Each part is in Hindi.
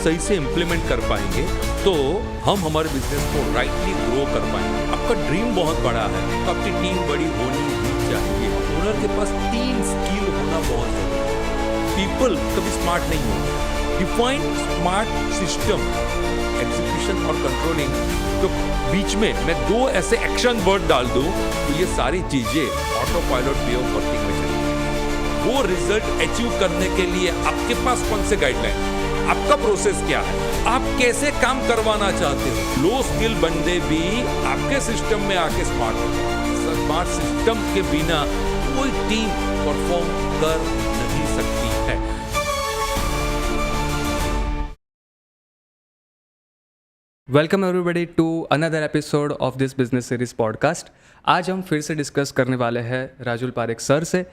सही से इम्प्लीमेंट कर पाएंगे तो हम हमारे बिजनेस को राइटली ग्रो कर पाएंगे। आपका ड्रीम बहुत बड़ा है तो आपकी टीम बड़ी होनी ही चाहिए। ओनर के पास 3 स्किल होना बहुत जरूरी है। पीपल कभी स्मार्ट नहीं होते। डिफाइन स्मार्ट सिस्टम, एग्जीक्यूशन और कंट्रोलिंग, तो बीच में मैं 2 ऐसे एक्शन वर्ड डाल दूं तो ये सारी चीजें auto pilot way of working में चलेंगी। वो रिजल्ट अचीव करने के लिए आपके पास कौन से गाइडलाइन, आपका प्रोसेस क्या है, आप कैसे काम करवाना चाहते हो। लो स्किल बंदे भी आपके सिस्टम में आके स्मार्ट हो। स्मार्ट सिस्टम के बिना कोई टीम परफॉर्म कर नहीं सकती है। Welcome everybody to another episode of this business series podcast. आज हम फिर से डिस्कस करने वाले हैं राजुल पारेख सर से।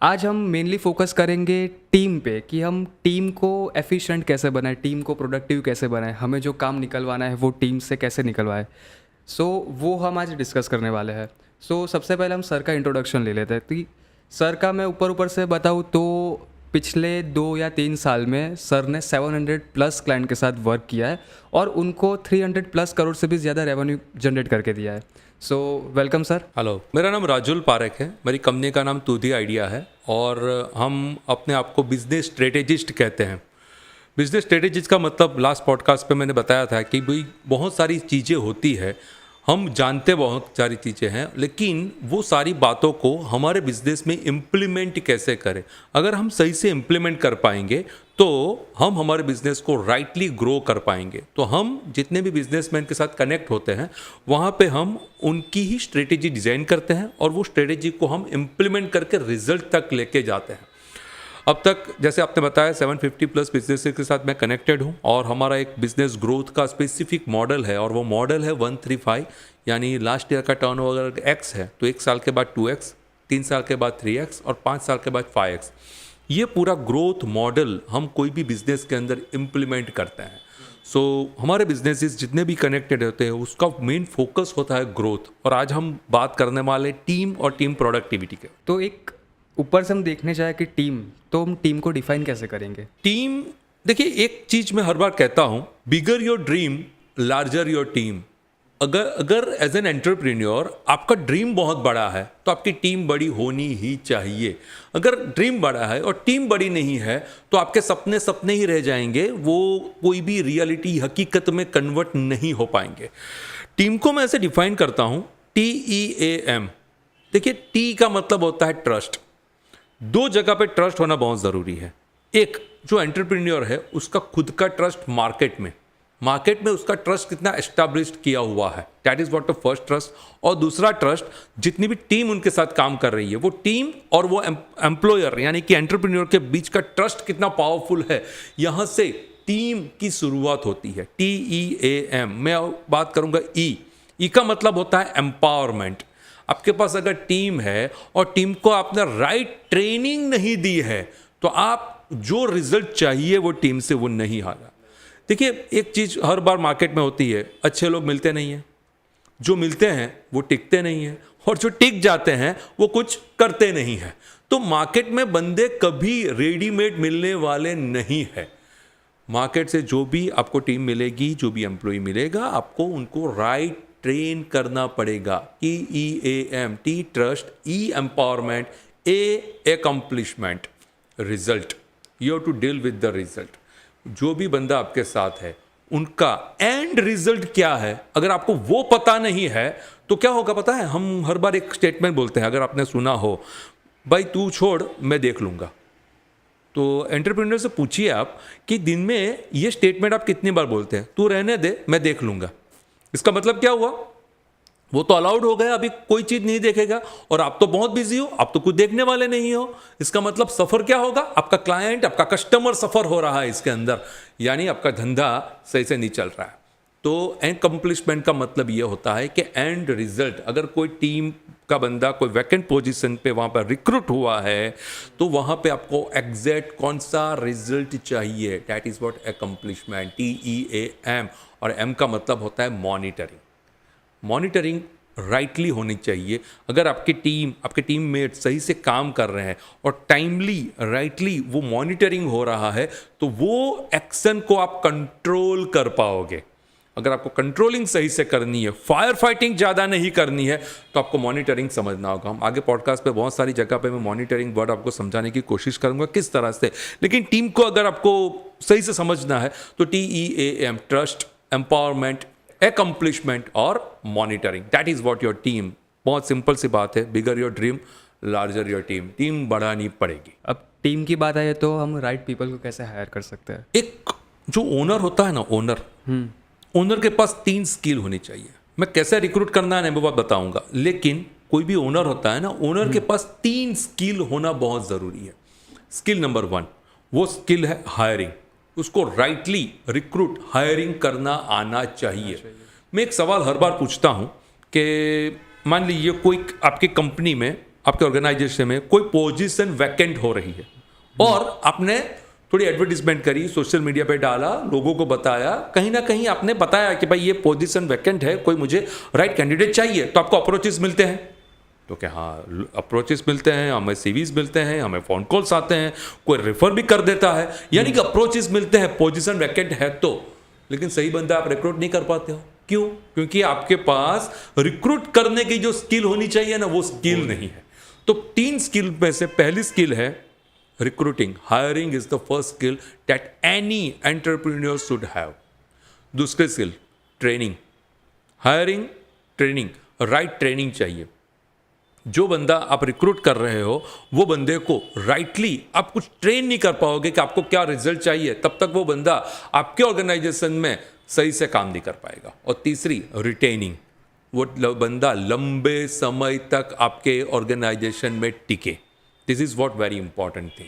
आज हम मेनली फोकस करेंगे टीम पे कि हम टीम को एफिशिएंट कैसे बनाएं, टीम को प्रोडक्टिव कैसे बनाएं, हमें जो काम निकलवाना है वो टीम से कैसे निकलवाएं। वो हम आज डिस्कस करने वाले हैं। सबसे पहले हम सर का इंट्रोडक्शन ले लेते हैं। तो सर का मैं ऊपर से बताऊँ तो पिछले 2 या 3 साल में सर ने 700+ क्लाइंट के साथ वर्क किया है और उनको 300+ करोड़ से भी ज़्यादा रेवेन्यू जनरेट करके दिया है। Welcome sir. हेलो, मेरा नाम राजुल पारेख है। मेरी कंपनी का नाम तूदी आइडिया है और हम अपने आप को बिजनेस स्ट्रेटेजिस्ट कहते हैं। बिजनेस स्ट्रेटेजिस्ट का मतलब लास्ट पॉडकास्ट पे मैंने बताया था कि भाई बहुत सारी चीज़ें होती है, हम जानते बहुत सारी चीज़ें हैं, लेकिन वो सारी बातों को हमारे बिजनेस में इम्प्लीमेंट कैसे करें। अगर हम सही से इम्प्लीमेंट कर पाएंगे तो हम हमारे बिजनेस को राइटली ग्रो कर पाएंगे। तो हम जितने भी बिजनेसमैन के साथ कनेक्ट होते हैं वहाँ पे हम उनकी ही स्ट्रेटेजी डिज़ाइन करते हैं और वो स्ट्रेटेजी को हम इम्प्लीमेंट करके रिजल्ट तक लेके जाते हैं। अब तक जैसे आपने बताया 750+ बिजनेस के साथ मैं कनेक्टेड हूँ और हमारा एक बिजनेस ग्रोथ का स्पेसिफिक मॉडल है और वो मॉडल है 135, यानी लास्ट ईयर का टर्नओवर अगर x है तो 1 साल के बाद 2x, 3 साल के बाद 3x और 5 साल के बाद 5x। ये पूरा ग्रोथ मॉडल हम कोई भी बिजनेस के अंदर इम्प्लीमेंट करते हैं। हमारे बिजनेसेस जितने भी कनेक्टेड होते हैं उसका मेन फोकस होता है ग्रोथ। और आज हम बात करने वाले टीम और टीम प्रोडक्टिविटी के। तो एक ऊपर से हम देखने जाए कि टीम, तो हम टीम को डिफाइन कैसे करेंगे? टीम, देखिए एक चीज मैं हर बार कहता हूं, bigger your dream larger your team. अगर एज एन एंटरप्रेन्योर आपका ड्रीम बहुत बड़ा है तो आपकी टीम बड़ी होनी ही चाहिए। अगर ड्रीम बड़ा है और टीम बड़ी नहीं है तो आपके सपने सपने ही रह जाएंगे, वो कोई भी रियलिटी हकीकत में कन्वर्ट नहीं हो पाएंगे। टीम को मैं ऐसे डिफाइन करता हूं, TEAM। देखिए, टी का मतलब होता है ट्रस्ट। 2 जगह पे ट्रस्ट होना बहुत ज़रूरी है। एक, जो एंटरप्रेन्योर है उसका खुद का ट्रस्ट मार्केट में उसका ट्रस्ट कितना एस्टैब्लिश्ड किया हुआ है, that is what the first trust. और दूसरा ट्रस्ट, जितनी भी टीम उनके साथ काम कर रही है वो टीम और वो एम्प्लॉयर यानी कि एंटरप्रेन्योर के बीच का ट्रस्ट कितना पावरफुल है, यहां से टीम की शुरुआत होती है। TEAM। मैं बात करूंगा ई का मतलब होता है एम्पावरमेंट। आपके पास अगर टीम है और टीम को आपने राइट ट्रेनिंग नहीं दी है तो आप जो रिजल्ट चाहिए वो टीम से वो नहीं आएगा। देखिए, एक चीज हर बार मार्केट में होती है, अच्छे लोग मिलते नहीं हैं, जो मिलते हैं वो टिकते नहीं हैं और जो टिक जाते हैं वो कुछ करते नहीं हैं। तो मार्केट में बंदे कभी रेडीमेड मिलने वाले नहीं है। मार्केट से जो भी आपको टीम मिलेगी, जो भी एम्प्लॉय मिलेगा, आपको उनको राइट ट्रेन करना पड़ेगा। TEAM, T trust, E empowerment, A accomplishment, result. You have to deal with the result. जो भी बंदा आपके साथ है उनका एंड रिजल्ट क्या है, अगर आपको वो पता नहीं है तो क्या होगा पता है? हम हर बार एक स्टेटमेंट बोलते हैं, अगर आपने सुना हो, भाई तू छोड़ मैं देख लूंगा। तो एंटरप्रेन्योर से पूछिए आप कि दिन में ये स्टेटमेंट आप कितनी बार बोलते हैं, तू रहने दे मैं देख लूंगा। इसका मतलब क्या हुआ? वो तो अलाउड हो गया, अभी कोई चीज नहीं देखेगा और आप तो बहुत बिजी हो, आप तो कुछ देखने वाले नहीं हो। इसका मतलब सफर क्या होगा? आपका क्लाइंट, आपका कस्टमर सफर हो रहा है इसके अंदर, यानी आपका धंधा सही से नहीं चल रहा है। तो एंड कंप्लीशमेंट का मतलब ये होता है कि एंड रिजल्ट, अगर कोई टीम का बंदा कोई वैकेंट पोजीशन पे वहाँ पर रिक्रूट हुआ है तो वहाँ पे आपको एग्जैक्ट कौन सा रिजल्ट चाहिए, that is what accomplishment, TEAM। और M का मतलब होता है मॉनिटरिंग। मॉनिटरिंग राइटली होनी चाहिए। अगर आपके टीममेट सही से काम कर रहे हैं और टाइमली राइटली वो मॉनिटरिंग हो रहा है, तो वो एक्शन को आप कंट्रोल कर पाओगे। अगर आपको कंट्रोलिंग सही से करनी है, फायर फाइटिंग ज़्यादा नहीं करनी है, तो आपको मॉनिटरिंग समझना होगा। हम आगे पॉडकास्ट पे बहुत सारी जगह पे मैं मॉनिटरिंग वर्ड आपको समझाने की कोशिश करूंगा किस तरह से। लेकिन टीम को अगर आपको सही से समझना है तो TEAM, ट्रस्ट, एम्पावरमेंट, एकम्प्लिशमेंट और monitoring, that is what your team. बहुत सिंपल सी बात है, bigger your dream larger your team. Team बढ़ानी पड़ेगी। अब टीम की बात आए तो हम राइट पीपल को कैसे हायर कर सकते हैं? एक जो ओनर होता है ना, ओनर के पास 3 स्किल होनी चाहिए। मैं कैसे रिक्रूट करना है मैं बात बताऊंगा, लेकिन कोई भी ओनर होता है ना, ओनर के पास 3 स्किल होना बहुत जरूरी है। स्किल नंबर 1 वो स्किल है हायरिंग। उसको राइटली रिक्रूट हायरिंग करना आना चाहिए। मैं एक सवाल हर बार पूछता हूं कि मान लीजिए कोई आपकी कंपनी में, आपके ऑर्गेनाइजेशन में कोई पोजीशन वैकेंट हो रही है और आपने थोड़ी एडवर्टीजमेंट करी, सोशल मीडिया पे डाला, लोगों को बताया, कहीं ना कहीं आपने बताया कि भाई ये पोजीशन वैकेंट है, कोई मुझे राइट कैंडिडेट चाहिए, तो आपको अप्रोचेस मिलते हैं। तो क्या हाँ, अप्रोचेस मिलते हैं, हमें सीवीज मिलते हैं, हमें फोन कॉल्स आते हैं, कोई रेफर भी कर देता है, यानी कि अप्रोचेस मिलते हैं, पोजीशन वैकेंट है तो। लेकिन सही बंदा आप रिक्रूट नहीं कर पाते हो। क्यों? क्योंकि आपके पास रिक्रूट करने की जो स्किल होनी चाहिए ना, वो स्किल नहीं है। तो 3 स्किल में से पहली स्किल है recruiting. Hiring is the first skill that any entrepreneur should have. दूसरी skill training. Hiring, training, right training चाहिए। जो बंदा आप रिक्रूट कर रहे हो वो बंदे को राइटली आप कुछ ट्रेन नहीं कर पाओगे कि आपको क्या रिजल्ट चाहिए, तब तक वो बंदा आपके ऑर्गेनाइजेशन में सही से काम नहीं कर पाएगा। और तीसरी रिटेनिंग, वो बंदा लंबे समय तक आपके ऑर्गेनाइजेशन में टिके। This is what very important thing.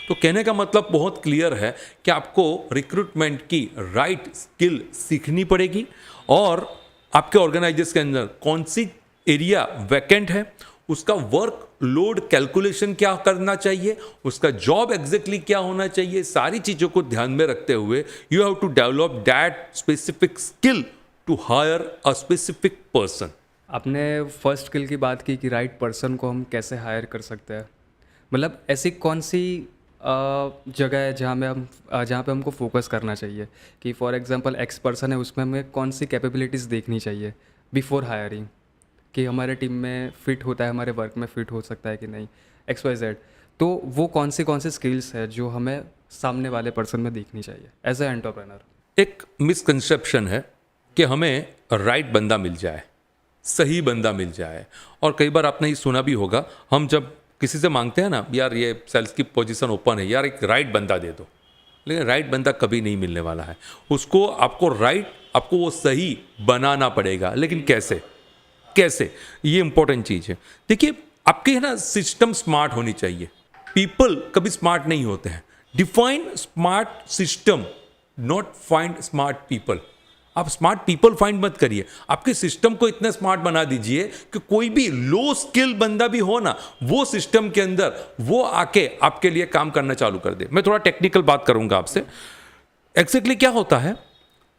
तो कहने का मतलब बहुत क्लियर है कि आपको रिक्रूटमेंट की राइट स्किल सीखनी पड़ेगी और आपके ऑर्गेनाइजेशन के अंदर कौन सी एरिया वैकेंट है, उसका वर्क लोड कैलकुलेशन क्या करना चाहिए, उसका जॉब एग्जैक्टली क्या होना चाहिए, सारी चीज़ों को ध्यान में रखते हुए you have to develop that specific skill to hire a specific person. आपने फर्स्ट स्किल की बात की कि राइट पर्सन को हम कैसे हायर कर सकते हैं। मतलब ऐसी कौन सी जगह है जहाँ पे हमको फोकस करना चाहिए कि फॉर एग्जांपल एक्स पर्सन है, उसमें हमें कौन सी कैपेबिलिटीज़ देखनी चाहिए बिफोर हायरिंग, कि हमारे टीम में फिट होता है, हमारे वर्क में फिट हो सकता है कि नहीं, XYZ। तो वो कौन सी स्किल्स है जो हमें सामने वाले पर्सन में देखनी चाहिए एज ए एंटरप्रेन्योर? एक मिसकंसेप्शन है कि हमें राइट बंदा मिल जाए, सही बंदा मिल जाए। और कई बार आपने ये सुना भी होगा, हम जब किसी से मांगते हैं ना, यार ये सेल्स की पोजीशन ओपन है, यार एक राइट बंदा दे दो। लेकिन राइट बंदा कभी नहीं मिलने वाला है। उसको आपको वो सही बनाना पड़ेगा। लेकिन कैसे? ये इंपॉर्टेंट चीज है। देखिए, आपके है ना सिस्टम स्मार्ट होनी चाहिए। पीपल कभी स्मार्ट नहीं होते हैं। Define smart system, not find smart people. आप स्मार्ट पीपल फाइंड मत करिए, आपके सिस्टम को इतना स्मार्ट बना दीजिए कि कोई भी लो स्किल बंदा भी हो ना, वो सिस्टम के अंदर वो आके आपके लिए काम करना चालू कर दे। मैं थोड़ा टेक्निकल बात करूंगा आपसे। एग्जैक्टली क्या होता है,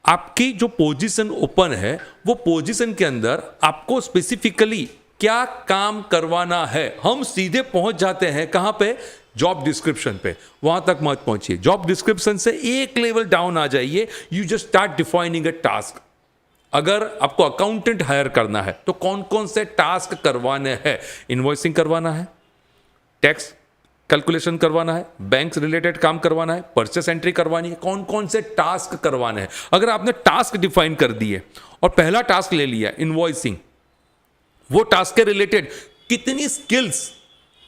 आपकी जो पोजीशन ओपन है वो पोजीशन के अंदर आपको स्पेसिफिकली क्या काम करवाना है, हम सीधे पहुंच जाते हैं कहां पे? जॉब डिस्क्रिप्शन पे। वहां तक मत पहुंचिए, जॉब डिस्क्रिप्शन से एक लेवल डाउन आ जाइए। You just start defining a task. अगर आपको अकाउंटेंट हायर करना है तो कौन कौन से टास्क करवाने हैं? इनवॉइसिंग करवाना है, टैक्स कैलकुलेशन करवाना है, बैंक से रिलेटेड काम करवाना है, परचेस एंट्री करवानी है, कौन कौन से टास्क करवाने हैं। अगर आपने टास्क डिफाइन कर दिए और पहला टास्क ले लिया इनवॉइसिंग, वो टास्क के रिलेटेड कितनी स्किल्स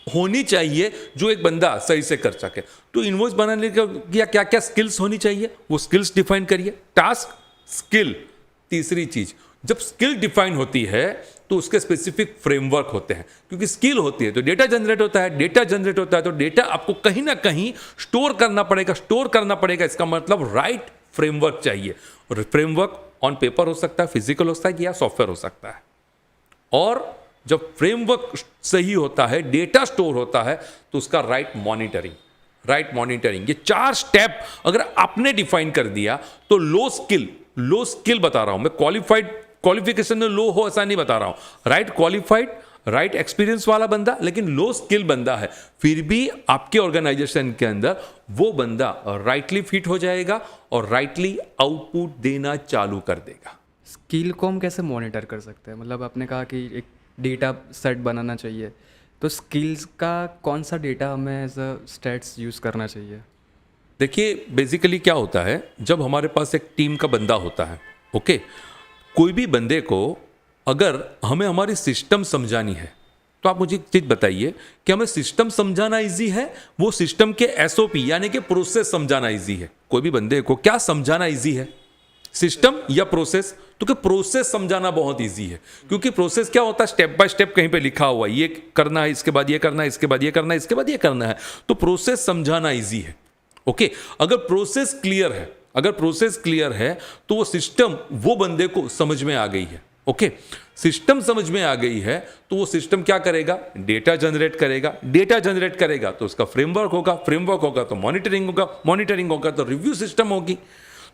होनी चाहिए जो एक बंदा सही से कर सके। तो इनवॉइस बनाने के क्या क्या स्किल्स होनी चाहिए, वो स्किल्स डिफाइन करिए। Task, skill. तीसरी चीज, जब स्किल डिफाइन होती है तो उसके स्पेसिफिक फ्रेमवर्क होते हैं, क्योंकि स्किल होती है तो डेटा जनरेट होता है, डेटा जनरेट होता है तो डेटा आपको कहीं ना कहीं स्टोर करना पड़ेगा। इसका मतलब राइट फ्रेमवर्क चाहिए। और फ्रेमवर्क ऑन पेपर हो सकता है, फिजिकल हो सकता है या सॉफ्टवेयर हो सकता है। और जब फ्रेमवर्क सही होता है, डेटा स्टोर होता है, तो उसका राइट मॉनिटरिंग, ये 4 स्टेप अगर आपने डिफाइन कर दिया तो लो स्किल बता रहा हूं मैं, क्वालिफाइड क्वालिफिकेशन में लो हो ऐसा नहीं बता रहा हूं, राइट क्वालिफाइड, राइट एक्सपीरियंस वाला बंदा लेकिन लो स्किल बंदा है, फिर भी आपके ऑर्गेनाइजेशन के अंदर वो बंदा राइटली फिट हो जाएगा और राइटली आउटपुट देना चालू कर देगा। स्किल को हम कैसे मॉनिटर कर सकते हैं? मतलब आपने कहा कि एक डेटा सेट बनाना चाहिए, तो स्किल्स का कौन सा डेटा हमें एज अ स्टैट्स यूज़ करना चाहिए? देखिए बेसिकली क्या होता है, जब हमारे पास एक टीम का बंदा होता है, ओके, कोई भी बंदे को अगर हमें हमारी सिस्टम समझानी है तो आप मुझे एक चीज़ बताइए कि हमें सिस्टम समझाना इजी है, वो सिस्टम के एसओपी यानी कि प्रोसेस समझाना इजी है? कोई भी बंदे को क्या समझाना इजी है, सिस्टम या प्रोसेस? तो कि प्रोसेस समझाना बहुत इजी है, क्योंकि प्रोसेस क्या होता है, स्टेप बाय स्टेप कहीं पे लिखा हुआ है, ये करना है, इसके बाद ये करना है, इसके बाद ये करना है, इसके बाद ये करना है, तो प्रोसेस समझाना इजी है। ओके, अगर प्रोसेस क्लियर है, अगर प्रोसेस क्लियर है तो वो सिस्टम वो बंदे को समझ में आ गई है। ओके, सिस्टम समझ में आ गई है तो वो सिस्टम क्या करेगा, डेटा जनरेट करेगा, डेटा जनरेट करेगा तो उसका फ्रेमवर्क होगा, फ्रेमवर्क होगा तो मॉनिटरिंग होगा, मॉनिटरिंग होगा तो रिव्यू सिस्टम होगी।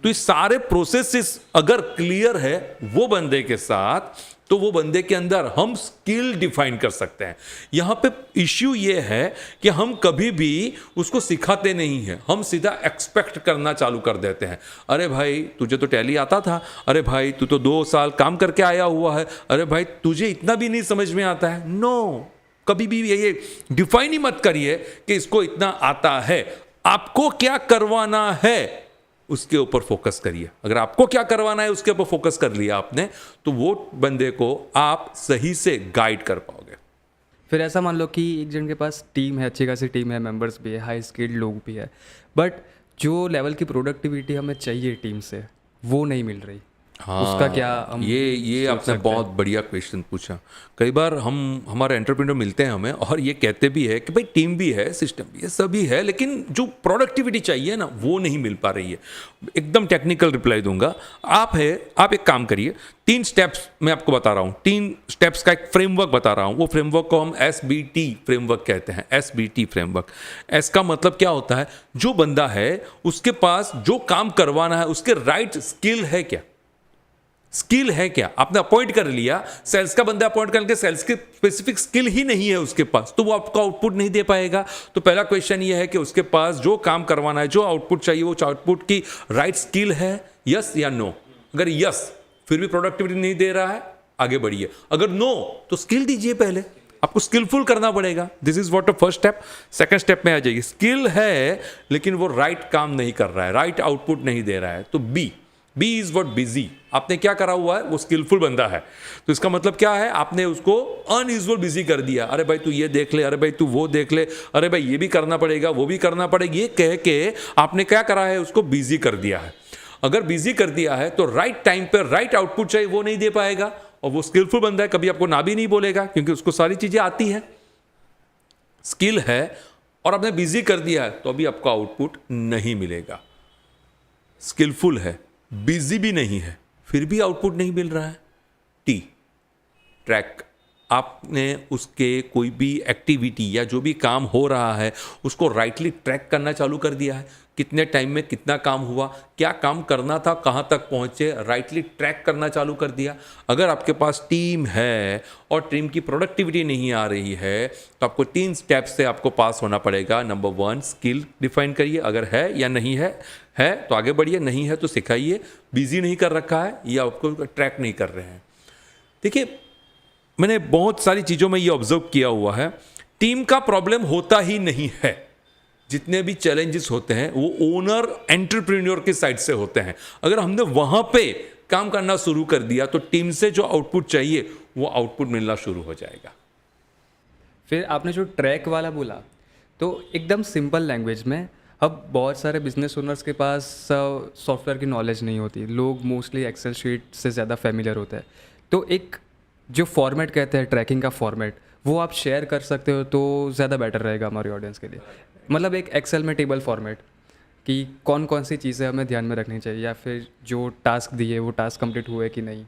तो ये सारे प्रोसेसेस अगर क्लियर है वो बंदे के साथ, तो वो बंदे के अंदर हम स्किल डिफाइन कर सकते हैं। यहां पे इश्यू ये है कि हम कभी भी उसको सिखाते नहीं हैं, हम सीधा एक्सपेक्ट करना चालू कर देते हैं। अरे भाई तुझे तो टैली आता था, अरे भाई तू तो 2 साल काम करके आया हुआ है, अरे भाई तुझे इतना भी नहीं समझ में आता है। नो, कभी भी ये डिफाइन ही मत करिए कि इसको इतना आता है। आपको क्या करवाना है उसके ऊपर फोकस करिए। अगर आपको क्या करवाना है उसके ऊपर फोकस कर लिया आपने, तो वो बंदे को आप सही से गाइड कर पाओगे। फिर ऐसा मान लो कि एक जन के पास टीम है, अच्छी खासी टीम है, मेंबर्स भी है, हाई स्किल्ड लोग भी है, बट जो लेवल की प्रोडक्टिविटी हमें चाहिए टीम से वो नहीं मिल रही। हाँ, उसका क्या हम ये सोच आपने सकते हैं? बहुत बढ़िया क्वेश्चन पूछा। कई बार हमारे एंटरप्रेन्योर मिलते हैं हमें और ये कहते भी है कि भाई टीम भी है, सिस्टम भी है, सभी है, लेकिन जो प्रोडक्टिविटी चाहिए ना वो नहीं मिल पा रही है। एकदम टेक्निकल रिप्लाई दूंगा। आप एक काम करिए, 3 स्टेप्स मैं आपको बता रहा हूँ, 3 स्टेप्स का एक फ्रेमवर्क बता रहा हूँ। वो फ्रेमवर्क को हम SBT फ्रेमवर्क कहते हैं। SBT फ्रेमवर्क, एस का मतलब क्या होता है, जो बंदा है उसके पास जो काम करवाना है उसके राइट स्किल है क्या, स्किल है क्या। आपने अपॉइंट कर लिया, सेल्स का बंदा अपॉइंट करके सेल्स की स्पेसिफिक स्किल ही नहीं है उसके पास, तो वो आपका आउटपुट नहीं दे पाएगा। तो पहला क्वेश्चन ये है कि उसके पास जो काम करवाना है, जो आउटपुट चाहिए, वो आउटपुट की राइट स्किल है, यस या नो। अगर यस फिर भी प्रोडक्टिविटी नहीं दे रहा है, आगे बढ़िए। अगर नो तो स्किल दीजिए, पहले आपको स्किलफुल करना पड़ेगा। This is what the first step. Second step में आ जाइए, स्किल है लेकिन वो राइट काम नहीं कर रहा है, राइट आउटपुट नहीं दे रहा है, तो बी इज व्हाट बिजी। आपने क्या करा हुआ है, वो स्किलफुल बंदा है, तो इसका मतलब क्या है, आपने उसको अनयूजुअल बिजी कर दिया। अरे भाई तू ये देख ले, अरे भाई तू वो देख ले, अरे भाई ये भी करना पड़ेगा, वो भी करना पड़ेगा, ये कह के आपने क्या करा है, उसको बिजी कर दिया है। अगर बिजी कर दिया है तो राइट टाइम पर राइट आउटपुट चाहिए वो नहीं दे पाएगा, और वो स्किलफुल बंदा है कभी आपको ना भी नहीं बोलेगा क्योंकि उसको सारी चीजें आती है। स्किल है और आपने बिजी कर दिया है तो अभी आपको आउटपुट नहीं मिलेगा। स्किलफुल है, बिजी भी नहीं है, फिर भी आउटपुट नहीं मिल रहा है। ट्रैक, आपने उसके कोई भी एक्टिविटी या जो भी काम हो रहा है उसको राइटली ट्रैक करना चालू कर दिया है। कितने टाइम में कितना काम हुआ, क्या काम करना था, कहाँ तक पहुँचे, राइटली ट्रैक करना चालू कर दिया। अगर आपके पास टीम है और टीम की प्रोडक्टिविटी नहीं आ रही है तो आपको 3 स्टेप से आपको पास होना पड़ेगा। नंबर 1, स्किल डिफाइन करिए, अगर है या नहीं है तो आगे बढ़िए, नहीं है तो सिखाइए। बिजी नहीं कर रखा है या आपको ट्रैक नहीं कर रहे हैं। देखिए मैंने बहुत सारी चीज़ों में ये ऑब्जर्व किया हुआ है, टीम का प्रॉब्लम होता ही नहीं है। जितने भी चैलेंजेस होते हैं वो ओनर एंटरप्रेन्योर की साइड से होते हैं। अगर हमने वहां पे काम करना शुरू कर दिया तो टीम से जो आउटपुट चाहिए वो आउटपुट मिलना शुरू हो जाएगा। फिर आपने जो ट्रैक वाला बोला, तो एकदम सिंपल लैंग्वेज में, अब बहुत सारे बिजनेस ओनर्स के पास सॉफ्टवेयर की नॉलेज नहीं होती, लोग मोस्टली एक्सेल शीट से ज़्यादा फेमिलियर होते हैं। तो एक जो फॉर्मेट कहते हैं ट्रैकिंग का फॉर्मेट, वो आप शेयर कर सकते हो तो ज़्यादा बेटर रहेगा हमारी ऑडियंस के लिए। मतलब एक एक्सेल में टेबल फॉर्मेट कि कौन कौन सी चीज़ें हमें ध्यान में रखनी चाहिए, या फिर जो टास्क दिए वो टास्क कंप्लीट हुए कि नहीं,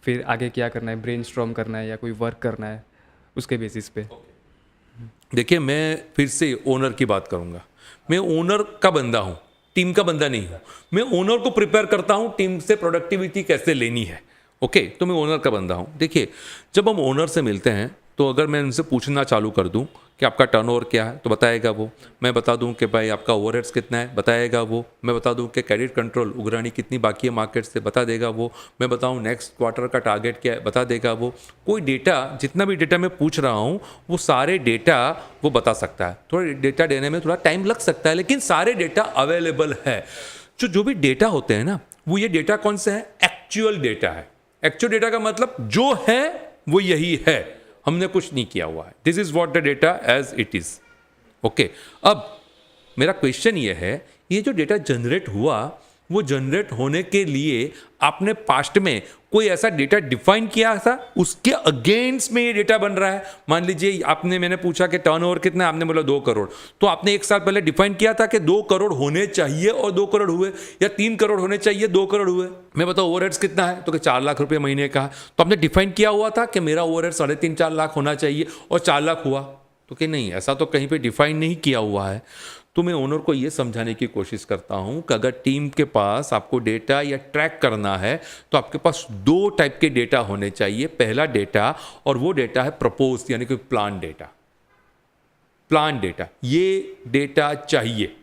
फिर आगे क्या करना है, ब्रेनस्टॉर्म करना है या कोई वर्क करना है, उसके बेसिस पे। देखिए मैं फिर से ओनर की बात करूंगा। मैं ओनर का बंदा हूं, टीम का बंदा नहीं हूं। मैं ओनर को प्रिपेयर करता हूं टीम से प्रोडक्टिविटी कैसे लेनी है। ओके, तो मैं ओनर का बंदा हूँ। देखिए, जब हम ओनर से मिलते हैं तो अगर मैं उनसे पूछना चालू कर दूं कि आपका टर्नओवर क्या है, तो बताएगा वो। मैं बता दूं कि भाई आपका ओवरहेड्स कितना है, बताएगा वो। मैं बता दूं कि क्रेडिट कंट्रोल उगरानी कितनी बाकी है मार्केट से, बता देगा वो। मैं बताऊं नेक्स्ट क्वार्टर का टारगेट क्या है, बता देगा वो। कोई डेटा, जितना भी डेटा मैं पूछ रहा हूं, वो सारे डेटा वो बता सकता है। थोड़ा डेटा देने में थोड़ा टाइम लग सकता है, लेकिन सारे डेटा अवेलेबल है। जो भी डेटा होते हैं ना, वो ये डेटा कौन से है? एक्चुअल डेटा है। एक्चुअल डेटा का मतलब जो है वो यही है, हमने कुछ नहीं किया हुआ है। This is what the data as it is. Okay, अब मेरा क्वेश्चन ये है, ये जो डेटा जनरेट हुआ, वो जनरेट होने के लिए आपने पास्ट में कोई ऐसा डेटा डिफाइन किया था, उसके अगेंस्ट में ये डेटा बन रहा है। मान लीजिए मैंने पूछा कि टर्नओवर कितना है, आपने बोला 2 करोड़, तो आपने 1 साल पहले डिफाइन किया था कि 2 करोड़ होने चाहिए और 2 करोड़ हुए, या 3 करोड़ होने चाहिए 2 करोड़ हुए। मैं बताऊँ ओवरहेड्स कितना है, तो कि 4 लाख रुपये महीने का, तो आपने डिफाइन किया हुआ था कि मेरा ओवरहेड 3.5-4 लाख होना चाहिए और 4 लाख हुआ, तो कि नहीं, ऐसा तो कहीं पे डिफाइन नहीं किया हुआ है। तो मैं ओनर को ये समझाने की कोशिश करता हूं कि अगर टीम के पास आपको डेटा या ट्रैक करना है, तो आपके पास 2 टाइप के डेटा होने चाहिए। पहला डेटा, और वो डेटा है प्रपोज, यानी कि प्लान डेटा। प्लान डेटा, ये डेटा चाहिए,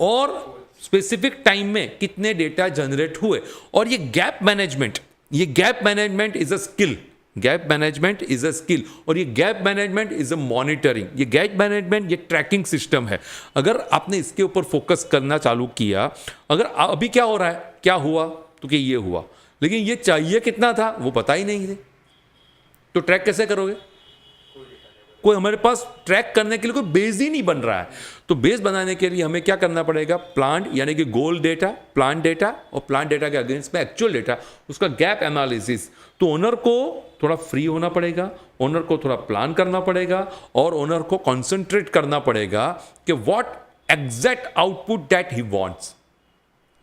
और स्पेसिफिक टाइम में कितने डेटा जनरेट हुए। और ये gap management is a skill. Gap management is a skill, और ये gap management is a monitoring. ये गैप मैनेजमेंट, ये ट्रैकिंग सिस्टम है। अगर आपने इसके ऊपर फोकस करना चालू किया, अगर अभी क्या हो रहा है, क्या हुआ, तो कि ये हुआ, लेकिन ये चाहिए कितना था वो पता ही नहीं है, तो ट्रैक कैसे करोगे? कोई हमारे पास ट्रैक करने के लिए कोई बेस ही नहीं बन रहा है। तो बेस बनाने के लिए हमें क्या करना पड़ेगा? प्लान, यानी कि गोल डेटा, प्लान डेटा, और प्लान डेटा के अगेंस्ट में एक्चुअल डेटा, उसका गैप एनालिसिस। तो ओनर को थोड़ा फ्री होना पड़ेगा, ओनर को थोड़ा प्लान करना पड़ेगा, और ओनर को कॉन्सेंट्रेट करना पड़ेगा कि what exact output that he wants.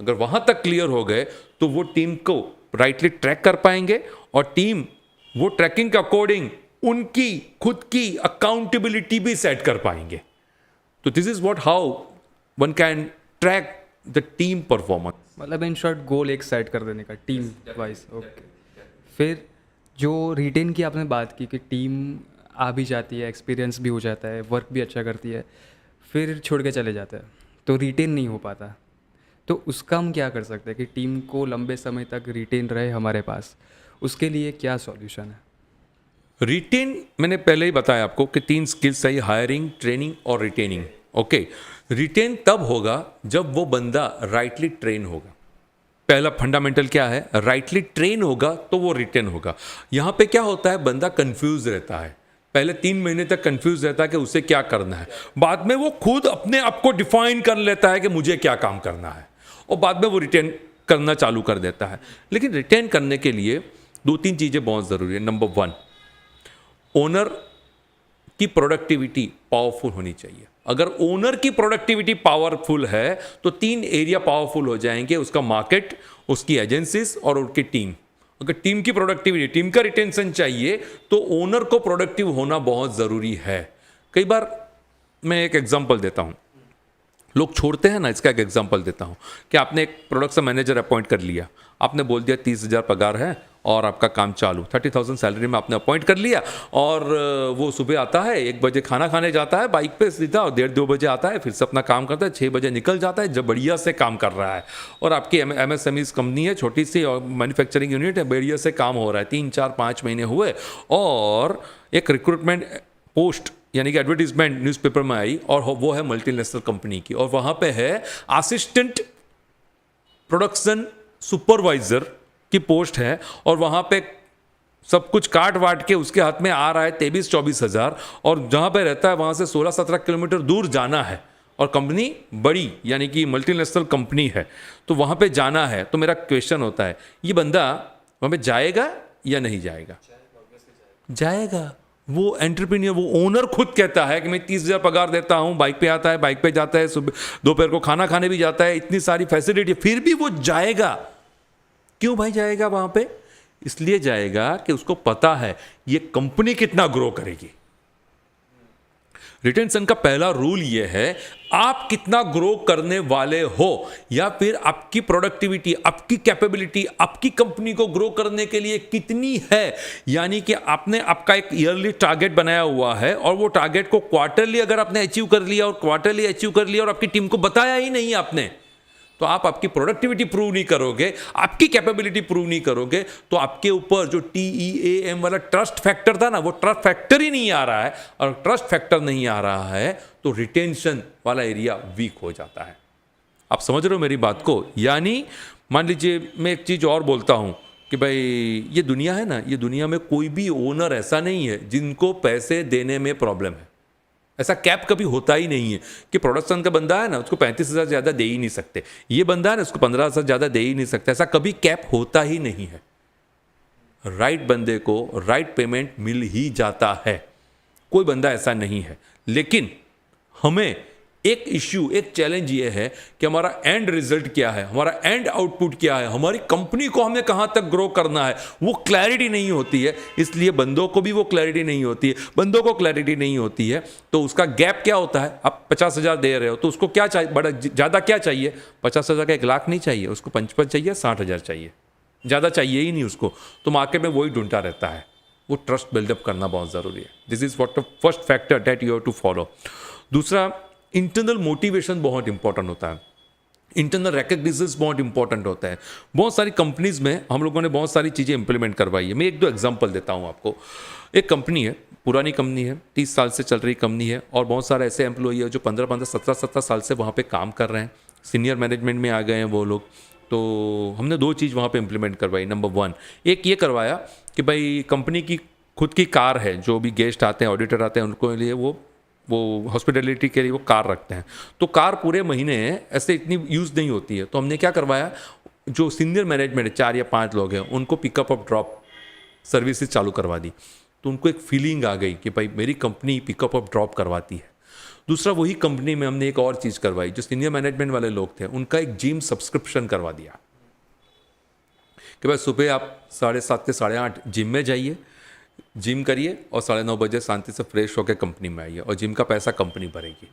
अगर वहां तक क्लियर हो गए तो वो टीम को राइटली ट्रैक कर पाएंगे, और टीम वो ट्रैकिंग के अकॉर्डिंग उनकी खुद की अकाउंटेबिलिटी भी सेट कर पाएंगे। तो this is what how one can track the team performance. मतलब इन शॉर्ट गोल एक सेट कर देने का टीम वाइज। ओके, फिर जो रिटेन की आपने बात की कि टीम आ भी जाती है, एक्सपीरियंस भी हो जाता है, वर्क भी अच्छा करती है, फिर छोड़ के चले जाते हैं, तो रिटेन नहीं हो पाता, तो उसका हम क्या कर सकते हैं कि टीम को लंबे समय तक रिटेन रहे हमारे पास? उसके लिए क्या सॉल्यूशन है? रिटेन, मैंने पहले ही बताया आपको कि 3 स्किल्स चाहिए: हायरिंग, ट्रेनिंग और रिटेनिंग। ओके, रिटेन तब होगा जब वो बंदा राइटली ट्रेन होगा। पहला फंडामेंटल क्या है? राइटली ट्रेन होगा तो वो रिटेन होगा। यहां पे क्या होता है, बंदा कंफ्यूज रहता है, पहले 3 महीने तक कंफ्यूज रहता है कि उसे क्या करना है। बाद में वो खुद अपने आप को डिफाइन कर लेता है कि मुझे क्या काम करना है, और बाद में वो रिटेन करना चालू कर देता है। लेकिन रिटेन करने के लिए 2-3 चीज़ें बहुत ज़रूरी है। नंबर 1, ओनर की प्रोडक्टिविटी पावरफुल होनी चाहिए। अगर ओनर की प्रोडक्टिविटी पावरफुल है तो 3 एरिया पावरफुल हो जाएंगे: उसका मार्केट, उसकी एजेंसीज और उसकी टीम। अगर टीम की प्रोडक्टिविटी, टीम का रिटेंशन चाहिए, तो ओनर को प्रोडक्टिव होना बहुत ज़रूरी है। कई बार मैं एक एग्जांपल देता हूं, लोग छोड़ते हैं ना, इसका एक एग्जांपल देता हूं कि आपने एक प्रोडक्शन मैनेजर अपॉइंट कर लिया, आपने बोल दिया 30,000 पगार है और आपका काम चालू, 30,000 सैलरी में आपने अपॉइंट कर लिया, और वो सुबह आता है, 1 बजे खाना खाने जाता है बाइक पे सीधा, और 1:30-2 बजे आता है, फिर से अपना काम करता है, 6 बजे निकल जाता है, जब बढ़िया से काम कर रहा है। और आपकी MSME कंपनी है, छोटी सी और मैन्युफैक्चरिंग यूनिट है, बढ़िया से काम हो रहा है, 3-4-5 महीने हुए, और एक रिक्रूटमेंट पोस्ट यानी कि एडवर्टीजमेंट न्यूज़पेपर में आई, और वो है मल्टीनेशनल कंपनी की, और वहाँ पे है असिस्टेंट प्रोडक्शन सुपरवाइजर की पोस्ट है, और वहाँ पे सब कुछ काट वाट के उसके हाथ में आ रहा है 23-24 हज़ार, और जहाँ पे रहता है वहाँ से 16-17 किलोमीटर दूर जाना है, और कंपनी बड़ी यानी कि मल्टीनेशनल कंपनी है, तो वहाँ पे जाना है। तो मेरा क्वेश्चन होता है, ये बंदा वहाँ पे जाएगा या नहीं जाएगा? जाएगा। वो एंटरप्रेन्योर, वो ओनर खुद कहता है कि मैं 30,000 पगार देता हूँ, बाइक पे आता है, बाइक पे जाता है, सुबह दोपहर को खाना खाने भी जाता है, इतनी सारी फैसिलिटी, फिर भी वो जाएगा। क्यों भाई जाएगा वहाँ पे? इसलिए जाएगा कि उसको पता है ये कंपनी कितना ग्रो करेगी। रिटेंशन का पहला रूल ये है, आप कितना ग्रो करने वाले हो या फिर आपकी प्रोडक्टिविटी, आपकी कैपेबिलिटी, आपकी कंपनी को ग्रो करने के लिए कितनी है। यानी कि आपने आपका एक ईयरली टारगेट बनाया हुआ है और वो टारगेट को क्वार्टरली अगर आपने अचीव कर लिया और क्वार्टरली अचीव कर लिया और आपकी टीम को बताया ही नहीं आपने, तो आप आपकी प्रोडक्टिविटी प्रूव नहीं करोगे, आपकी कैपेबिलिटी प्रूव नहीं करोगे, तो आपके ऊपर जो TEAM वाला ट्रस्ट फैक्टर था ना, वो ट्रस्ट फैक्टर ही नहीं आ रहा है। और ट्रस्ट फैक्टर नहीं आ रहा है तो रिटेंशन वाला एरिया वीक हो जाता है। आप समझ रहे हो मेरी बात को? यानी मान लीजिए मैं एक चीज़ और बोलता हूँ कि भाई ये दुनिया है ना, ये दुनिया में कोई भी ओनर ऐसा नहीं है जिनको पैसे देने में प्रॉब्लम है। ऐसा कैप कभी होता ही नहीं है कि प्रोडक्शन का बंदा है ना, उसको 35,000 ज़्यादा दे ही नहीं सकते, ये बंदा है ना, उसको 15,000 ज़्यादा दे ही नहीं सकते। ऐसा कभी कैप होता ही नहीं है। राइट बंदे को राइट पेमेंट मिल ही जाता है, कोई बंदा ऐसा नहीं है। लेकिन हमें एक इश्यू, एक चैलेंज ये है कि हमारा एंड रिजल्ट क्या है, हमारा एंड आउटपुट क्या है, हमारी कंपनी को हमें कहां तक ग्रो करना है, वो क्लैरिटी नहीं होती है। इसलिए बंदों को भी वो क्लैरिटी नहीं होती है। बंदों को क्लैरिटी नहीं होती है तो उसका गैप क्या होता है। आप 50,000 दे रहे हो तो उसको क्या चाहिए, बड़ा ज़्यादा क्या चाहिए? 50,000 का 1 लाख नहीं चाहिए उसको, 55 चाहिए, 60,000 चाहिए, ज़्यादा चाहिए ही नहीं उसको। तो मार्केट में वही ढूंढता रहता है। वो ट्रस्ट बिल्डअप करना बहुत ज़रूरी है। This is what the first factor that you have to follow. दूसरा, इंटरनल मोटिवेशन बहुत इंपॉर्टेंट होता है। इंटरनल रिकग्निशन बहुत इंपॉर्टेंट होता है। बहुत सारी कंपनीज में हम लोगों ने बहुत सारी चीज़ें इंप्लीमेंट करवाई है। मैं 1-2 एग्जांपल देता हूँ आपको। एक कंपनी है, पुरानी कंपनी है, 30 साल से चल रही कंपनी है और बहुत सारे ऐसे एम्प्लॉई है जो 15-15, 17-17 साल से वहाँ पे काम कर रहे हैं, सीनियर मैनेजमेंट में आ गए हैं वो लोग। तो हमने 2 चीज़ वहाँ पे इम्प्लीमेंट करवाई। नंबर 1, एक ये करवाया कि भाई कंपनी की खुद की कार है, जो भी गेस्ट आते हैं, ऑडिटर आते हैं, उनको लिए वो हॉस्पिटलिटी के लिए वो कार रखते हैं। तो कार पूरे महीने ऐसे इतनी यूज़ नहीं होती है। तो हमने क्या करवाया, जो सीनियर मैनेजमेंट 4 या 5 लोग हैं, उनको पिकअप और ड्रॉप सर्विसेज चालू करवा दी। तो उनको एक फीलिंग आ गई कि भाई मेरी कंपनी पिकअप और ड्रॉप करवाती है। दूसरा, वही कंपनी में हमने एक और चीज़ करवाई, जो सीनियर मैनेजमेंट वाले लोग थे उनका एक जिम सब्सक्रिप्शन करवा दिया कि भाई सुबह आप 7:30 से 8:30 जिम में जाइए, जिम करिए और 9:30 बजे शांति से फ्रेश होकर कंपनी में आइए और जिम का पैसा कंपनी भरेगी।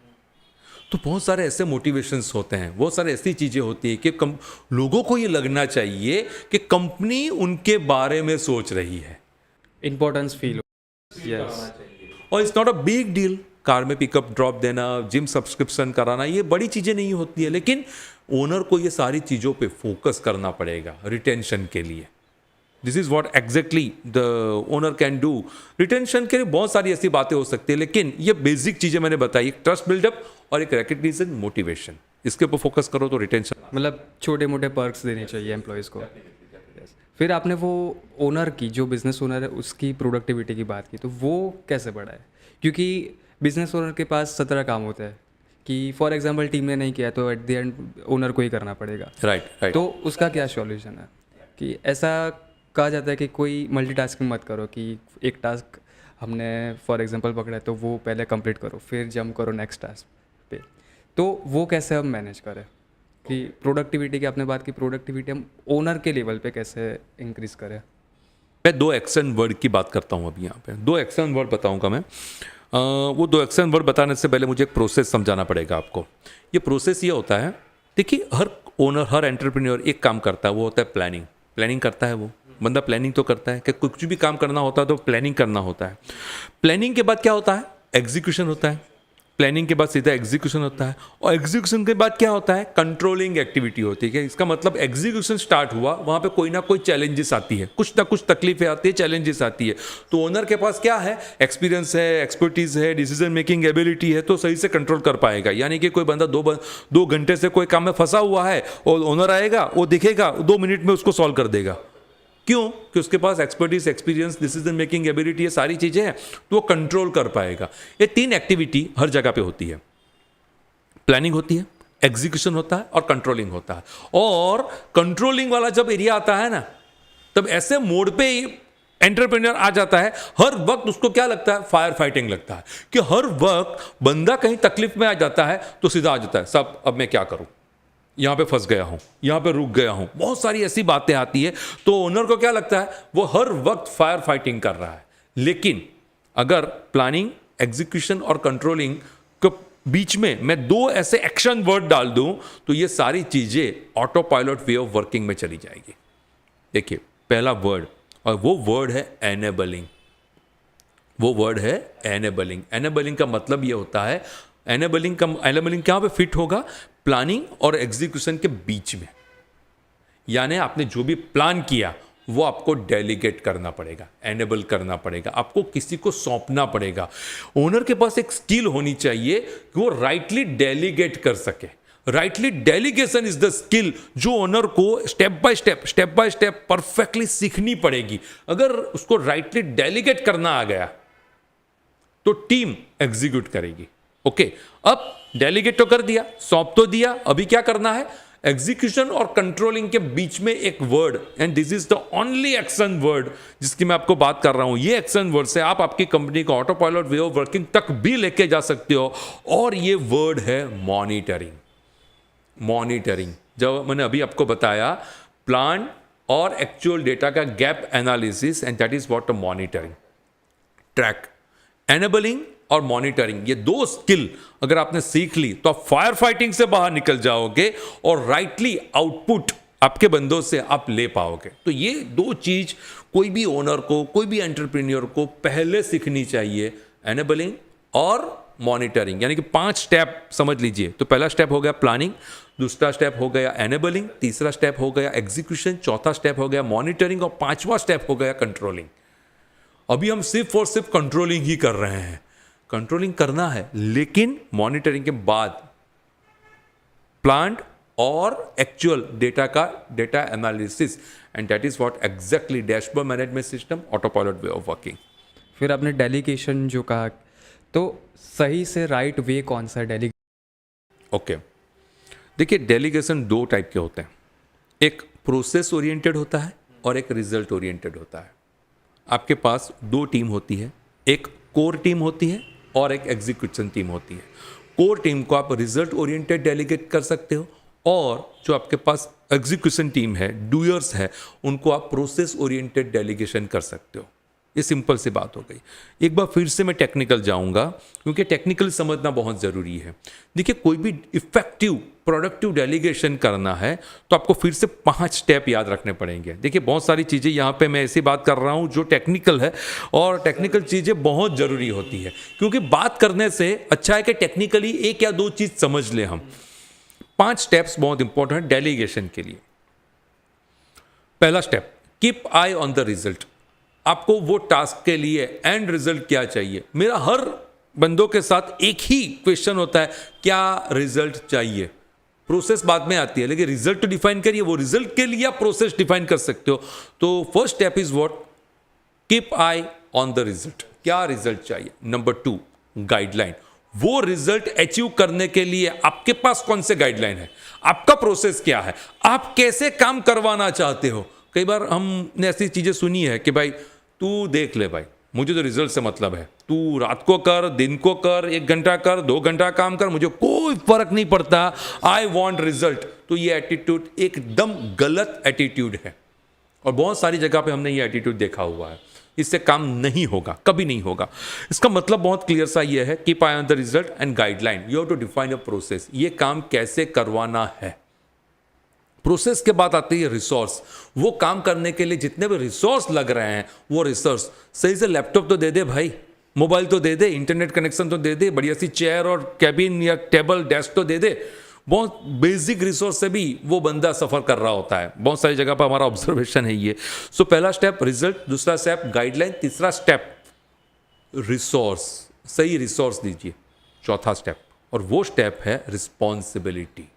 तो बहुत सारे ऐसे मोटिवेशंस होते हैं, बहुत सारे ऐसी चीज़ें होती है कि लोगों को ये लगना चाहिए कि कंपनी उनके बारे में सोच रही है। Importance feel yes. और it's not a big deal. Car में पिकअप ड्रॉप देना, जिम सब्सक्रिप्शन कराना, ये बड़ी चीज़ें नहीं होती है। लेकिन ओनर को ये सारी चीज़ों पे फोकस करना पड़ेगा रिटेंशन के लिए। This is what exactly the owner can do. Retention के लिए बहुत सारी ऐसी बातें हो सकती है, लेकिन ये बेसिक चीज़ें मैंने बताई, एक ट्रस्ट बिल्डअप और एक रिकग्निशन, मोटिवेशन, इसके ऊपर फोकस करो तो रिटेंशन। मतलब छोटे मोटे पर्क्स देने चाहिए एम्प्लॉयज़ को। फिर आपने वो ओनर की, जो बिज़नेस ओनर है उसकी प्रोडक्टिविटी की बात की, तो वो कैसे बढ़ाए? क्योंकि बिज़नेस ओनर के पास 17 काम होते हैं कि फॉर एग्जांपल टीम ने नहीं किया तो एट द एंड ओनर को ही करना पड़ेगा। राइट। तो उसका क्या सॉल्यूशन है? कि ऐसा कहा जाता है कि कोई मल्टीटास्किंग मत करो, कि एक टास्क हमने फॉर एग्जांपल पकड़ा है तो वो पहले कंप्लीट करो, फिर जंप करो नेक्स्ट टास्क पे। तो वो कैसे हम मैनेज करें कि प्रोडक्टिविटी की आपने बात की, प्रोडक्टिविटी हम ओनर के लेवल पे कैसे इंक्रीज़ करें? मैं 2 एक्शन वर्ड की बात करता हूँ अभी यहाँ पे। 2 एक्शन वर्ड बताऊँगा मैं। वो 2 एक्शन वर्ड बताने से पहले मुझे एक प्रोसेस समझाना पड़ेगा आपको। ये प्रोसेस ये होता है, देखिए हर ओनर, हर एंटरप्रेन्योर एक काम करता है, वो होता है प्लानिंग। प्लानिंग करता है वो बंदा, प्लानिंग तो करता है कि कुछ भी काम करना होता है तो प्लानिंग करना होता है। प्लानिंग के बाद क्या होता है? एग्जीक्यूशन होता है। प्लानिंग के बाद सीधा एग्जीक्यूशन होता है और एग्जीक्यूशन के बाद क्या होता है? कंट्रोलिंग एक्टिविटी होती है। इसका मतलब एग्जीक्यूशन स्टार्ट हुआ, वहाँ पे कोई ना कोई चैलेंजेस आती है, कुछ ना कुछ तकलीफें आती है, चैलेंजेस आती है। तो ओनर के पास क्या है? एक्सपीरियंस है, एक्सपर्टीज है, डिसीजन मेकिंग एबिलिटी है, तो सही से कंट्रोल कर पाएगा। यानी कि कोई बंदा 2 घंटे से कोई काम में फंसा हुआ है और ओनर आएगा, वो दिखेगा, 2 मिनट में उसको सॉल्व कर देगा। क्यों? कि उसके पास expertise, experience, decision making ability, ये सारी चीज़ें हैं, तो वो कंट्रोल कर पाएगा। ये 3 एक्टिविटी हर जगह पे होती है। प्लानिंग होती है, एग्जीक्यूशन होता है और कंट्रोलिंग होता है। और कंट्रोलिंग वाला जब एरिया आता है ना, तब ऐसे मोड पे एंटरप्रेन्योर आ जाता है, हर वक्त उसको क्या लगता है? फायर फाइटिंग लगता है कि हर वक्त बंदा कहीं तकलीफ में आ जाता है तो सीधा आ जाता है, सब अब मैं क्या करूं, यहाँ पे फंस गया हूँ, यहाँ पे रुक गया हूँ, बहुत सारी ऐसी बातें आती है। तो ओनर को क्या लगता है? वो हर वक्त फायर फाइटिंग कर रहा है। लेकिन अगर प्लानिंग, एग्जीक्यूशन और कंट्रोलिंग के बीच में मैं 2 ऐसे एक्शन वर्ड डाल दूं तो ये सारी चीजें auto pilot way of working में चली जाएगी। देखिए पहला वर्ड, और वो वर्ड है एनेबलिंग। वो वर्ड है एनेबलिंग। एनेबलिंग का मतलब ये होता है, एनेबलिंग कहाँ पे फिट होगा? प्लानिंग और एग्जीक्यूशन के बीच में। यानी आपने जो भी प्लान किया वो आपको डेलीगेट करना पड़ेगा, एनेबल करना पड़ेगा, आपको किसी को सौंपना पड़ेगा। ओनर के पास एक स्किल होनी चाहिए कि वो राइटली डेलीगेट कर सके। Rightly delegation is the skill जो ओनर को स्टेप बाय स्टेप परफेक्टली सीखनी पड़ेगी। अगर उसको राइटली डेलीगेट करना आ गया तो टीम एग्जीक्यूट करेगी। ओके, अब डेलीगेट तो कर दिया, सौंप तो दिया, अभी क्या करना है? एग्जीक्यूशन और कंट्रोलिंग के बीच में एक word, and this is the only action word जिसकी मैं आपको बात कर रहा हूं। ये एक्शन वर्ड से आप आपकी कंपनी को auto pilot way of working तक भी लेके जा सकते हो, और ये वर्ड है मॉनिटरिंग। मॉनिटरिंग, जब मैंने अभी आपको बताया, प्लान और एक्चुअल डेटा का gap analysis, and that is what monitoring. Track, enabling और मॉनिटरिंग, ये 2 स्किल अगर आपने सीख ली तो आप फायर फाइटिंग से बाहर निकल जाओगे और राइटली आउटपुट आपके बंदों से आप ले पाओगे। तो ये 2 चीज कोई भी ओनर को, कोई भी एंटरप्रेन्योर को पहले सीखनी चाहिए, एनेबलिंग और मॉनिटरिंग। यानी कि 5 स्टेप समझ लीजिए। तो पहला स्टेप हो गया प्लानिंग, दूसरा स्टेप हो गया एनेबलिंग, तीसरा स्टेप हो गया एग्जीक्यूशन, चौथा स्टेप हो गया मॉनिटरिंग, और 5वां स्टेप हो गया कंट्रोलिंग। अभी हम सिर्फ और सिर्फ कंट्रोलिंग ही कर रहे हैं। कंट्रोलिंग करना है, लेकिन मॉनिटरिंग के बाद प्लान्ड और एक्चुअल डेटा का data analysis, and that is what exactly dashboard management system, auto pilot way of working. फिर आपने डेलीगेशन जो कहा, तो सही से राइट वे कौन सा है डेलीगेशन? ओके, देखिए डेलीगेशन 2 टाइप के होते हैं। एक प्रोसेस ओरिएंटेड होता है और एक रिजल्ट ओरिएंटेड होता है। आपके पास 2 टीम होती है, एक कोर टीम होती है और एक एग्जीक्यूशन टीम होती है। कोर टीम को आप रिजल्ट ओरिएंटेड डेलीगेट कर सकते हो, और जो आपके पास एग्जीक्यूशन टीम है, डूयर्स है, उनको आप प्रोसेस ओरिएंटेड डेलीगेशन कर सकते हो। ये सिंपल सी बात हो गई। एक बार फिर से मैं टेक्निकल जाऊंगा, क्योंकि टेक्निकल समझना बहुत ज़रूरी है। देखिए, कोई भी इफेक्टिव प्रोडक्टिव डेलीगेशन करना है तो आपको फिर से 5 स्टेप याद रखने पड़ेंगे। देखिए, बहुत सारी चीज़ें यहाँ पे मैं ऐसी बात कर रहा हूँ जो टेक्निकल है, और टेक्निकल चीज़ें बहुत ज़रूरी होती है, क्योंकि बात करने से अच्छा है कि टेक्निकली 1 या 2 चीज़ समझ लें हम। 5 स्टेप्स बहुत इंपॉर्टेंट है डेलीगेशन के लिए। पहला step, keep eye on the result. आपको वो टास्क के लिए एंड रिजल्ट क्या चाहिए। मेरा हर बंदों के साथ एक ही क्वेश्चन होता है, क्या रिजल्ट चाहिए। प्रोसेस बाद में आती है, लेकिन रिजल्ट तो डिफाइन करिए। वो रिजल्ट के लिए आप प्रोसेस डिफाइन कर सकते हो। तो first step is what, keep eye on the result. क्या रिजल्ट चाहिए। Number 2, guideline. वो रिजल्ट अचीव करने के लिए आपके पास कौन से गाइडलाइन है, आपका प्रोसेस क्या है, आप कैसे काम करवाना चाहते हो। कई बार हमने ऐसी चीजें सुनी है कि भाई तू देख ले भाई, मुझे तो रिजल्ट से मतलब है, तू रात को कर, दिन को कर, 1 घंटा कर, 2 घंटा काम कर, मुझे कोई फर्क नहीं पड़ता, आई वॉन्ट रिजल्ट। तो ये एटीट्यूड एकदम गलत एटीट्यूड है, और बहुत सारी जगह पे हमने ये एटीट्यूड देखा हुआ है। इससे काम नहीं होगा, कभी नहीं होगा। इसका मतलब बहुत क्लियर सा ये है, keep eye on the result and guideline. You have to define a process. ये काम कैसे करवाना है। प्रोसेस के बाद आती है रिसोर्स। वो काम करने के लिए जितने भी रिसोर्स लग रहे हैं, वो रिसोर्स सही से लैपटॉप तो दे दे भाई, मोबाइल तो दे दे, इंटरनेट कनेक्शन तो दे दे, बढ़िया सी चेयर और कैबिन या टेबल डेस्क तो दे दे। बहुत बेसिक रिसोर्स से भी वो बंदा सफर कर रहा होता है। बहुत सारी जगह पर हमारा ऑब्जर्वेशन है ये। सो पहला स्टेप रिजल्ट, दूसरा स्टेप गाइडलाइन, तीसरा स्टेप रिसोर्स, सही रिसोर्स दीजिए, चौथा स्टेप, और वो स्टेप है रिस्पॉन्सिबिलिटी।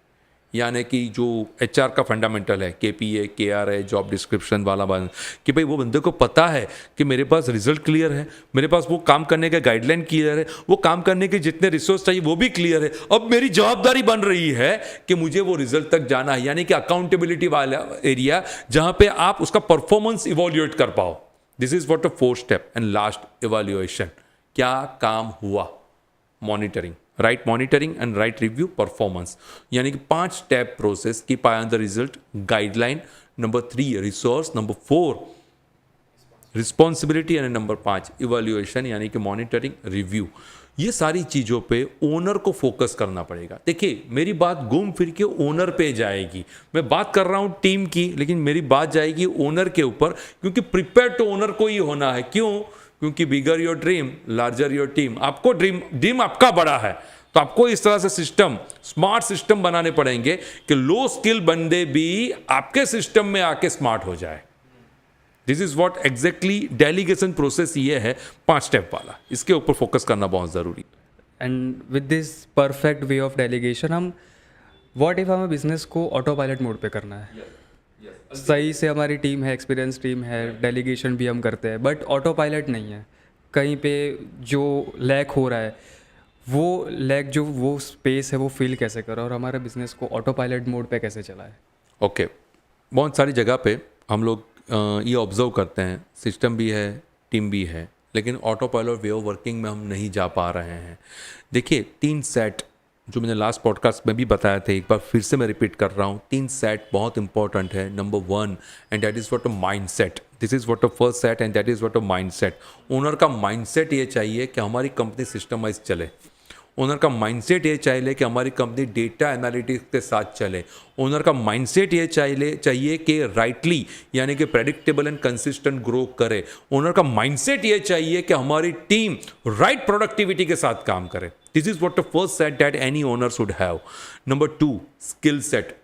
यानी कि जो HR का फंडामेंटल है, KPA, KRA, जॉब डिस्क्रिप्शन वाला बंद, कि भाई वो बंदे को पता है कि मेरे पास रिजल्ट क्लियर है, मेरे पास वो काम करने का गाइडलाइन क्लियर है, वो काम करने के जितने रिसोर्स चाहिए वो भी क्लियर है। अब मेरी जवाबदारी बन रही है कि मुझे वो रिजल्ट तक जाना है, यानी कि अकाउंटेबिलिटी वाला एरिया जहां पे आप उसका परफॉर्मेंस इवोल्यूएट कर पाओ। This is what the 4th step and last, evaluation. क्या काम हुआ, monitoring, right monitoring and right review, performance. यानी कि 5 step process, keep eye on the result, guideline, number 3 resource, number 4 responsibility यानी नंबर 5 इवैल्यूएशन यानी कि मॉनिटरिंग रिव्यू। ये सारी चीज़ों पे ओनर को फोकस करना पड़ेगा। देखिए मेरी बात घूम फिर के ओनर पे जाएगी, मैं बात कर रहा हूँ टीम की लेकिन मेरी बात जाएगी ओनर के ऊपर, क्योंकि प्रिपेयर टू ओनर को ही होना है। क्यों? क्योंकि bigger your dream larger your team. आपको ड्रीम आपका बड़ा है तो आपको इस तरह से सिस्टम, स्मार्ट सिस्टम बनाने पड़ेंगे कि लो स्किल बंदे भी आपके सिस्टम में आके स्मार्ट हो जाए। This is what exactly delegation process ये है, 5 स्टेप वाला। इसके ऊपर फोकस करना बहुत ज़रूरी। And with this perfect way of delegation हम व्हाट इफ हमें बिजनेस को ऑटो पायलट मोड पे करना है, सही से हमारी टीम है, एक्सपीरियंस टीम है, डेलीगेशन भी हम करते हैं, बट ऑटो पायलट नहीं है। कहीं पे जो लैक हो रहा है वो स्पेस है वो फिल कैसे करो और हमारे बिजनेस को ऑटो पायलट मोड पे कैसे चलाए। ओके, बहुत सारी जगह पे हम लोग ये ऑब्जर्व करते हैं, सिस्टम भी है, टीम भी है, लेकिन auto pilot way of working में हम नहीं जा पा रहे हैं। देखिए 3 सेट जो मैंने लास्ट पॉडकास्ट में भी बताया था, एक बार फिर से मैं रिपीट कर रहा हूँ, 3 सेट बहुत इंपॉर्टेंट है। Number 1 and that is what a mind set, this is what a first set and that is what a mind set. Owner का माइंड सेट ये चाहिए कि हमारी कंपनी सिस्टमाइज चले। ओनर का माइंडसेट ये चाहिए कि हमारी कंपनी डेटा एनालिटिक्स के साथ चले। ओनर का माइंडसेट ये चाहिए कि राइटली यानी कि प्रेडिक्टेबल एंड कंसिस्टेंट ग्रो करे। ओनर का माइंडसेट ये चाहिए कि हमारी टीम राइट प्रोडक्टिविटी के साथ काम करे। This is what the first set that any owner should have. Number 2 skill set.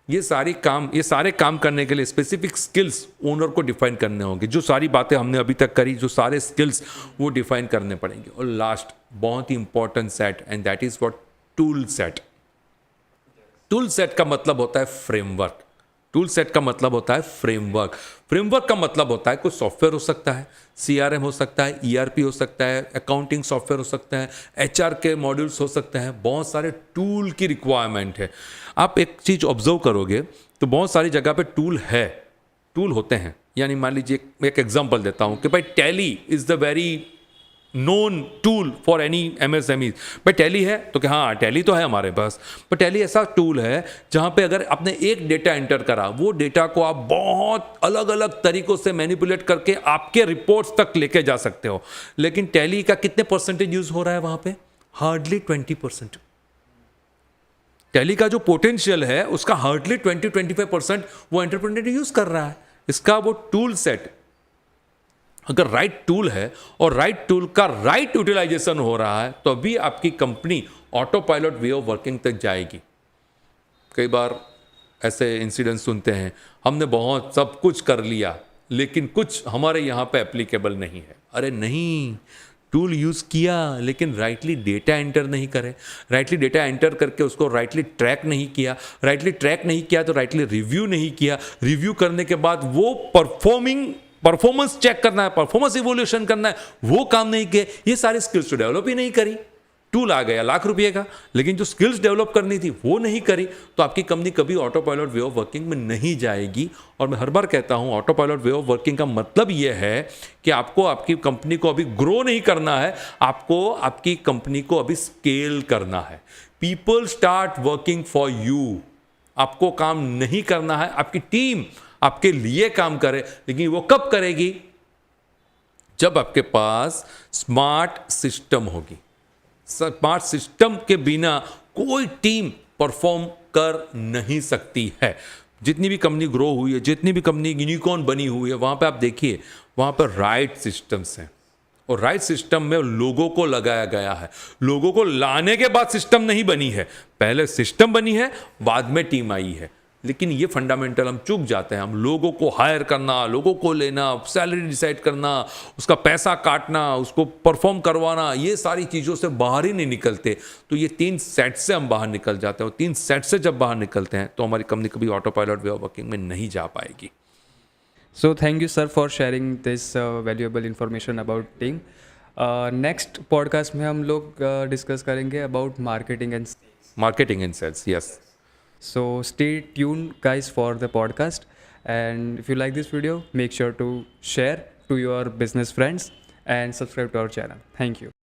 ये सारे काम करने के लिए स्पेसिफिक स्किल्स ओनर को डिफाइन करने होंगे। जो सारी बातें हमने अभी तक करी, जो सारे स्किल्स वो डिफाइन करने पड़ेंगे। और लास्ट बहुत ही important set and that is what tool set. Tool set का मतलब होता है फ्रेमवर्क। टूल सेट का मतलब होता है फ्रेमवर्क। फ्रेमवर्क का मतलब होता है कोई सॉफ्टवेयर हो सकता है, CRM हो सकता है, ERP हो सकता है, अकाउंटिंग सॉफ्टवेयर हो सकता है, HR के मॉड्यूल्स हो सकते हैं। बहुत सारे टूल की रिक्वायरमेंट है। आप एक चीज़ ऑब्जर्व करोगे तो बहुत सारी जगह पे टूल होते हैं। यानी मान लीजिए एक एग्जांपल देता हूँ कि भाई tally is the very known tool for any MSME। भाई टैली है तो कि हाँ टैली तो है हमारे पास, पर टैली ऐसा टूल है जहाँ पे अगर आपने एक डेटा एंटर करा, वो डेटा को आप बहुत अलग अलग तरीक़ों से मैनिपुलेट करके आपके रिपोर्ट्स तक लेके जा सकते हो। लेकिन टैली का कितने परसेंटेज यूज़ हो रहा है वहाँ पे? हार्डली 20%। टैली का जो पोटेंशियल है उसका हार्डली 20-25% वो एंटरप्रेन्योर यूज़ कर रहा है। इसका वो टूल सेट अगर राइट टूल है और राइट टूल का राइट यूटिलाइजेशन हो रहा है तो अभी आपकी company auto pilot way of working तक जाएगी। कई बार ऐसे इंसिडेंट सुनते हैं, हमने बहुत सब कुछ कर लिया लेकिन कुछ हमारे यहाँ पे एप्लीकेबल नहीं है। अरे नहीं, टूल यूज़ किया लेकिन राइटली डेटा एंटर नहीं करे, राइटली डेटा एंटर करके उसको राइटली ट्रैक नहीं किया, राइटली ट्रैक नहीं किया तो राइटली रिव्यू नहीं किया, रिव्यू करने के बाद वो परफॉर्मेंस चेक करना है, परफॉर्मेंस इवोल्यूशन करना है, वो काम नहीं किए। ये सारी स्किल्स तो डेवलप ही नहीं करी। टूल आ गया लाख रुपये का, लेकिन जो स्किल्स डेवलप करनी थी वो नहीं करी, तो आपकी कंपनी कभी autopilot way of working में नहीं जाएगी। और मैं हर बार कहता हूं auto pilot way of working का मतलब ये है कि आपको आपकी कंपनी को अभी ग्रो नहीं करना है, आपको आपकी कंपनी को अभी स्केल करना है। People start working for you. आपको काम नहीं करना है, आपकी टीम आपके लिए काम करे, लेकिन वो कब करेगी? जब आपके पास स्मार्ट सिस्टम होगी। स्मार्ट सिस्टम के बिना कोई टीम परफॉर्म कर नहीं सकती है। जितनी भी कंपनी ग्रो हुई है, जितनी भी कंपनी यूनिकॉर्न बनी हुई है, वहाँ पे आप देखिए वहाँ पर राइट सिस्टम्स हैं और राइट सिस्टम में लोगों को लगाया गया है। लोगों को लाने के बाद सिस्टम नहीं बनी है, पहले सिस्टम बनी है, बाद में टीम आई है। लेकिन ये फंडामेंटल हम चूक जाते हैं। हम लोगों को हायर करना, लोगों को लेना, सैलरी डिसाइड करना, उसका पैसा काटना, उसको परफॉर्म करवाना, ये सारी चीज़ों से बाहर ही नहीं निकलते। तो ये 3 सेट से हम बाहर निकल जाते हैं और 3 सेट से जब बाहर निकलते हैं तो हमारी कंपनी कभी autopilot way of working में नहीं जा पाएगी। So thank you sir for sharing this valuable information about team. Next podcast में हम लोग डिस्कस करेंगे about marketing and sales. Yes. So stay tuned guys for the podcast, and if you like this video, make sure to share to your business friends and subscribe to our channel. Thank you.